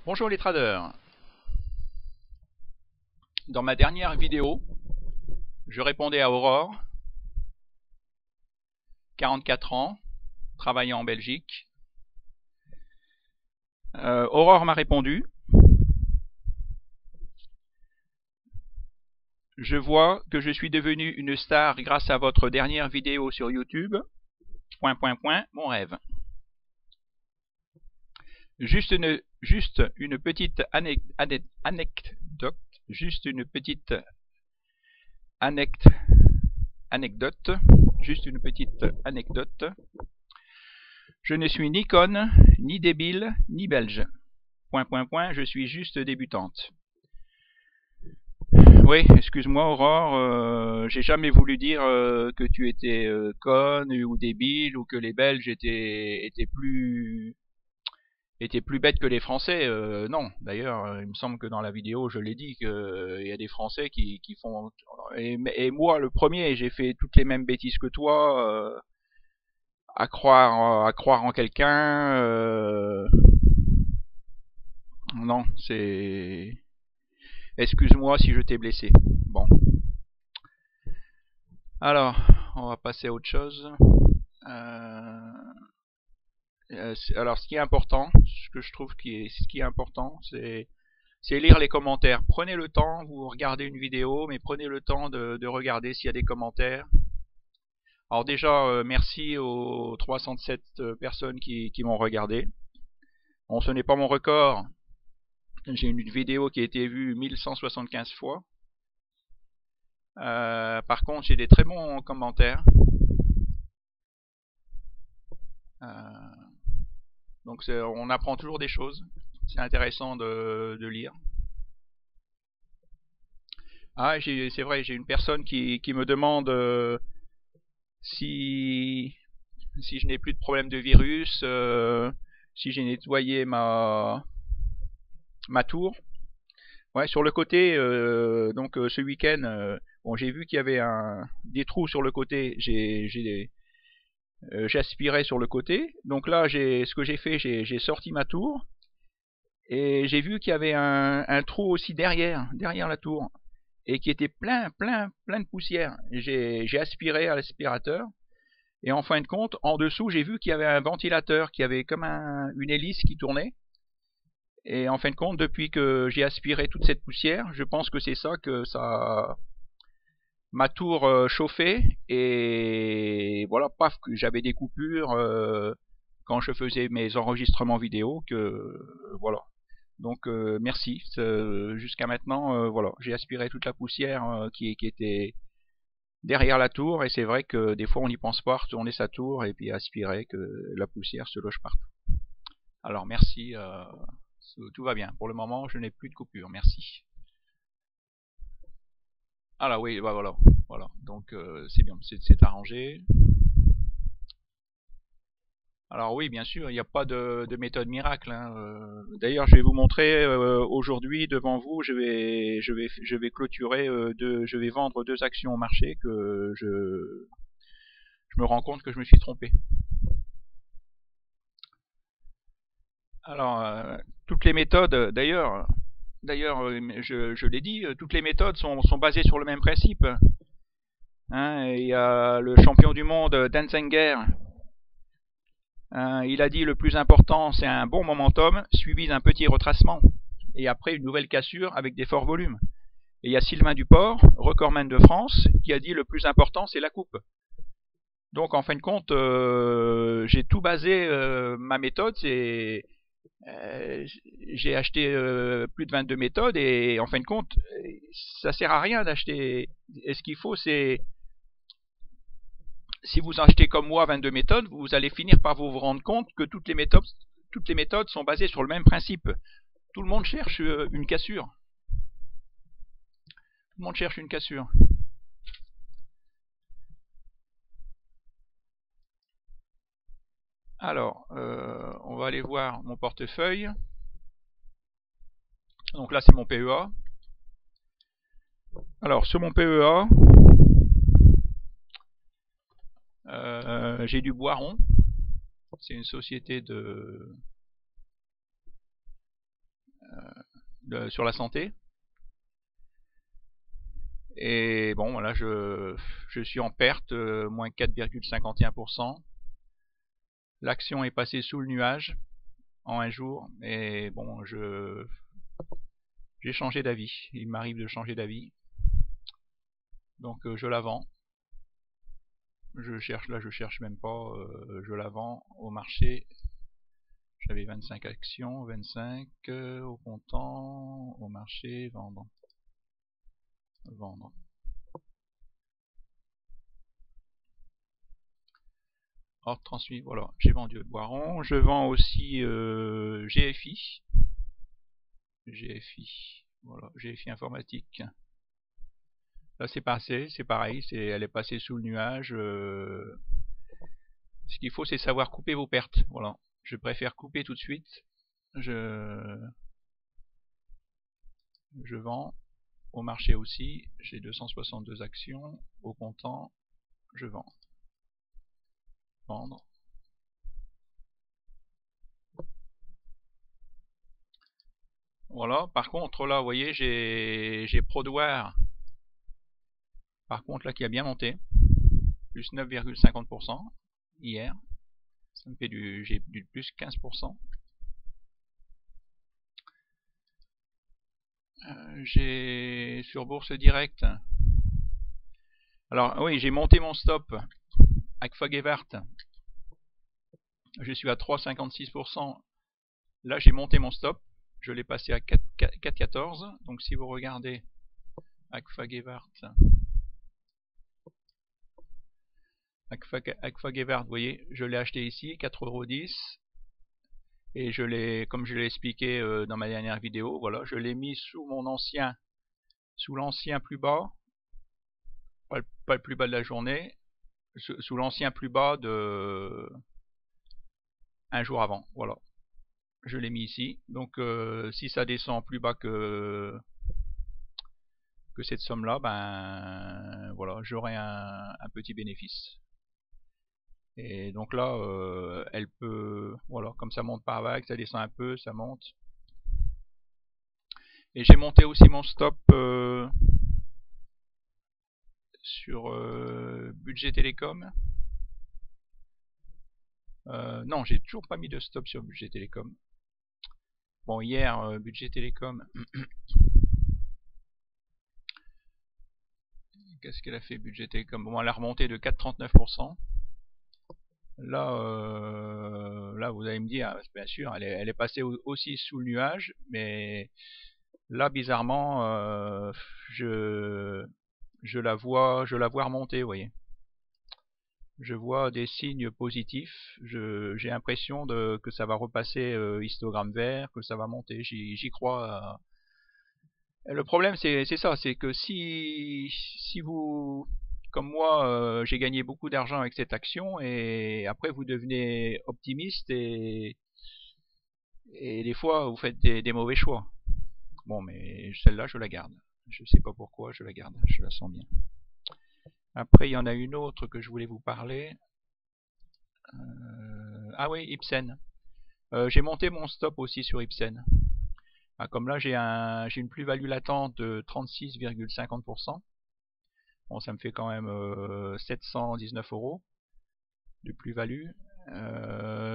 Bonjour les traders. Dans ma dernière vidéo, je répondais à Aurore, 44 ans, travaillant en Belgique. Aurore m'a répondu. Je vois que je suis devenu une star grâce à votre dernière vidéo sur YouTube. ... Mon rêve. Juste une petite anecdote. Juste une petite anecdote. Je ne suis ni conne, ni débile, ni belge. ... Je suis juste débutante. Oui, excuse-moi Aurore, j'ai jamais voulu dire que tu étais conne ou débile ou que les Belges étaient plus bêtes que les Français. Non, d'ailleurs, il me semble que dans la vidéo je l'ai dit qu'il y a des Français qui font... Et moi le premier, j'ai fait toutes les mêmes bêtises que toi, à croire en quelqu'un. Non, c'est... Excuse-moi si je t'ai blessé. Bon. Alors, on va passer à autre chose. Alors, ce qui est important, ce que je trouve ce qui est important, c'est lire les commentaires. Prenez le temps, vous regardez une vidéo, mais prenez le temps de regarder s'il y a des commentaires. Alors déjà, merci aux 307 personnes qui m'ont regardé. Bon, ce n'est pas mon record. J'ai une vidéo qui a été vue 1175 fois. Par contre, j'ai des très bons commentaires. Donc on apprend toujours des choses. C'est intéressant de lire. Ah, c'est vrai, j'ai une personne qui me demande si je n'ai plus de problème de virus, si j'ai nettoyé ma tour. Ouais, sur le côté, donc ce week-end, bon, j'ai vu qu'il y avait des trous sur le côté. J'aspirais sur le côté. Donc là, ce que j'ai fait, j'ai sorti ma tour et j'ai vu qu'il y avait un trou aussi derrière la tour et qui était plein de poussière. J'ai aspiré à l'aspirateur et en fin de compte, en dessous, j'ai vu qu'il y avait un ventilateur qui avait comme une hélice qui tournait. Et en fin de compte, depuis que j'ai aspiré toute cette poussière, je pense que c'est ça que ma tour chauffait et voilà, paf, j'avais des coupures quand je faisais mes enregistrements vidéo voilà. Donc merci. Jusqu'à maintenant, voilà, j'ai aspiré toute la poussière qui était derrière la tour et c'est vrai que des fois on n'y pense pas à retourner sa tour et puis aspirer que la poussière se loge partout. Alors merci, tout va bien. Pour le moment, je n'ai plus de coupure. Merci. Ah là oui, bah voilà. Donc c'est bien, c'est arrangé. Alors oui, bien sûr, il n'y a pas de méthode miracle, hein. D'ailleurs, je vais vous montrer aujourd'hui devant vous, je vais clôturer je vais vendre 2 actions au marché que je me rends compte que je me suis trompé. Alors toutes les méthodes, d'ailleurs, je l'ai dit, toutes les méthodes sont basées sur le même principe. Hein, il y a le champion du monde Denzinger. Il a dit le plus important c'est un bon momentum suivi d'un petit retracement et après une nouvelle cassure avec des forts volumes. Et il y a Sylvain Duport, recordman de France, qui a dit le plus important c'est la coupe. Donc en fin de compte, j'ai tout basé, ma méthode, c'est j'ai acheté plus de 22 méthodes et en fin de compte, ça sert à rien d'acheter. Et ce qu'il faut, c'est si vous achetez comme moi 22 méthodes, vous allez finir par vous rendre compte que toutes les méthodes sont basées sur le même principe. Tout le monde cherche une cassure. Tout le monde cherche une cassure. Alors, on va aller voir mon portefeuille. Donc là, c'est mon PEA. Alors, sur mon PEA, j'ai du Boiron. C'est une société sur la santé. Et bon, voilà, je suis en perte, moins 4,51%. L'action est passée sous le nuage en un jour, et bon, j'ai changé d'avis. Il m'arrive de changer d'avis, donc je la vends. Je cherche même pas, je la vends au marché. J'avais 25 actions, 25 au comptant, au marché, vendre. Vendre. Ordre transmis, voilà, j'ai vendu Boiron. Je vends aussi GFI. GFI, voilà, GFI informatique. Là c'est passé, c'est pareil, elle est passée sous le nuage. Ce qu'il faut, c'est savoir couper vos pertes. Voilà, je préfère couper tout de suite. Je vends. Au marché aussi, j'ai 262 actions. Au comptant, je vends. Vendre. Voilà, par contre, là, vous voyez, j'ai Prodware. Par contre, là, qui a bien monté. Plus 9,50% hier. Ça me fait j'ai du plus 15%. J'ai sur Bourse Direct. Alors, oui, j'ai monté mon stop. Agfa Gewart. Je suis à 3,56%. Là, j'ai monté mon stop. Je l'ai passé à 4,14. Donc, si vous regardez Agfa Gewart, vous voyez, je l'ai acheté ici, 4,10 €. Et comme je l'ai expliqué dans ma dernière vidéo, voilà, je l'ai mis sous l'ancien plus bas, pas le plus bas de la journée, sous l'ancien plus bas de un jour avant. Voilà, je l'ai mis ici. Donc, si ça descend plus bas que cette somme-là, ben voilà, j'aurai un petit bénéfice. Et donc là, elle peut, voilà, comme ça monte par vague, ça descend un peu, ça monte. Et j'ai monté aussi mon stop sur Budget Télécom. Non, j'ai toujours pas mis de stop sur Budget Télécom. Bon, hier, Budget Télécom, qu'est-ce qu'elle a fait Budget Télécom? Bon, elle a remonté de 4,39%. Là, vous allez me dire, bien sûr, elle est passée aussi sous le nuage, mais là, bizarrement, je la vois remonter, vous voyez. Je vois des signes positifs. J'ai l'impression que ça va repasser histogramme vert, que ça va monter. J'y crois. Le problème, c'est ça, c'est que si vous, comme moi, j'ai gagné beaucoup d'argent avec cette action, et après vous devenez optimiste, et des fois vous faites des mauvais choix. Bon, mais celle-là, je la garde. Je sais pas pourquoi, je la garde. Je la sens bien. Après, il y en a une autre que je voulais vous parler. Ah oui, Ipsen. J'ai monté mon stop aussi sur Ipsen. Ah, comme là, j'ai une plus-value latente de 36,50%. Bon, ça me fait quand même 719 € de plus-value.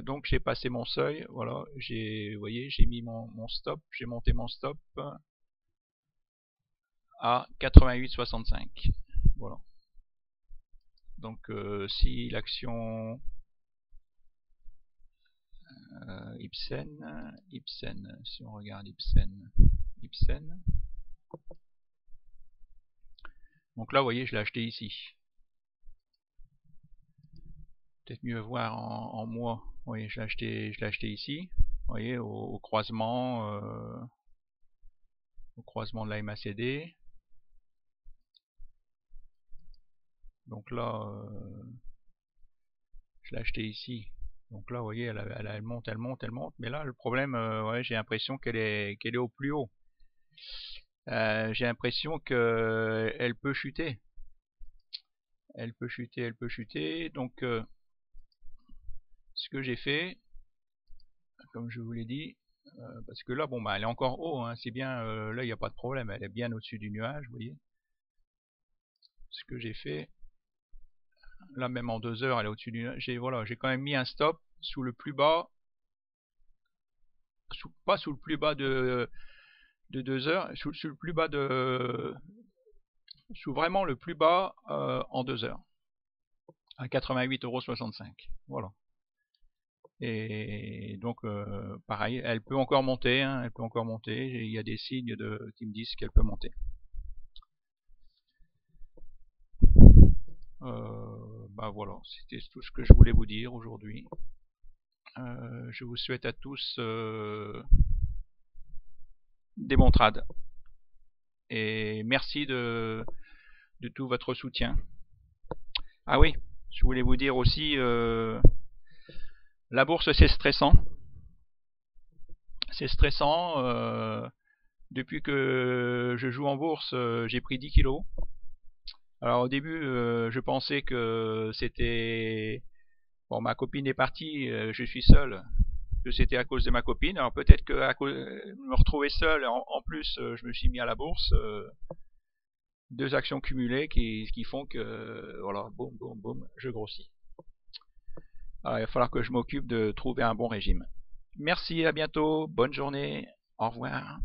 Donc j'ai passé mon seuil. Voilà, vous voyez, j'ai mis mon stop. J'ai monté mon stop à 88,65. Voilà. Donc si l'action Ipsen, si on regarde Ipsen. Donc là, vous voyez, je l'ai acheté ici. Peut-être mieux voir en mois. Vous voyez, je l'ai acheté ici. Vous voyez, au croisement de la MACD. Donc là, je l'ai acheté ici. Donc là, vous voyez, elle monte. Mais là, le problème, ouais, j'ai l'impression qu'elle est au plus haut. J'ai l'impression qu'elle peut chuter. Elle peut chuter. Donc, ce que j'ai fait, comme je vous l'ai dit, Parce que là, bon, bah, elle est encore haut, hein, c'est bien, là, il n'y a pas de problème, elle est bien au-dessus du nuage, vous voyez. Ce que j'ai fait, là, même en 2 heures, elle est au-dessus du nuage. Voilà, j'ai quand même mis un stop sous le plus bas, pas sous le plus bas de 2 heures, sous le plus bas sous vraiment le plus bas en 2 heures, à 88,65 €. Voilà. Et donc, pareil, elle peut encore monter, hein, elle peut encore monter. Il y a des signes qui me disent qu'elle peut monter. Bah voilà, c'était tout ce que je voulais vous dire aujourd'hui. Je vous souhaite à tous des bons trades. Et merci de tout votre soutien. Ah oui, je voulais vous dire aussi, la bourse c'est stressant. C'est stressant. Depuis que je joue en bourse, j'ai pris 10 kilos. Alors au début, je pensais que c'était... Bon, ma copine est partie, je suis seul, que c'était à cause de ma copine. Alors peut-être que me retrouver seul, en plus, je me suis mis à la bourse. 2 actions cumulées qui font que, voilà, boum, boum, boum, je grossis. Alors, il va falloir que je m'occupe de trouver un bon régime. Merci, à bientôt, bonne journée, au revoir.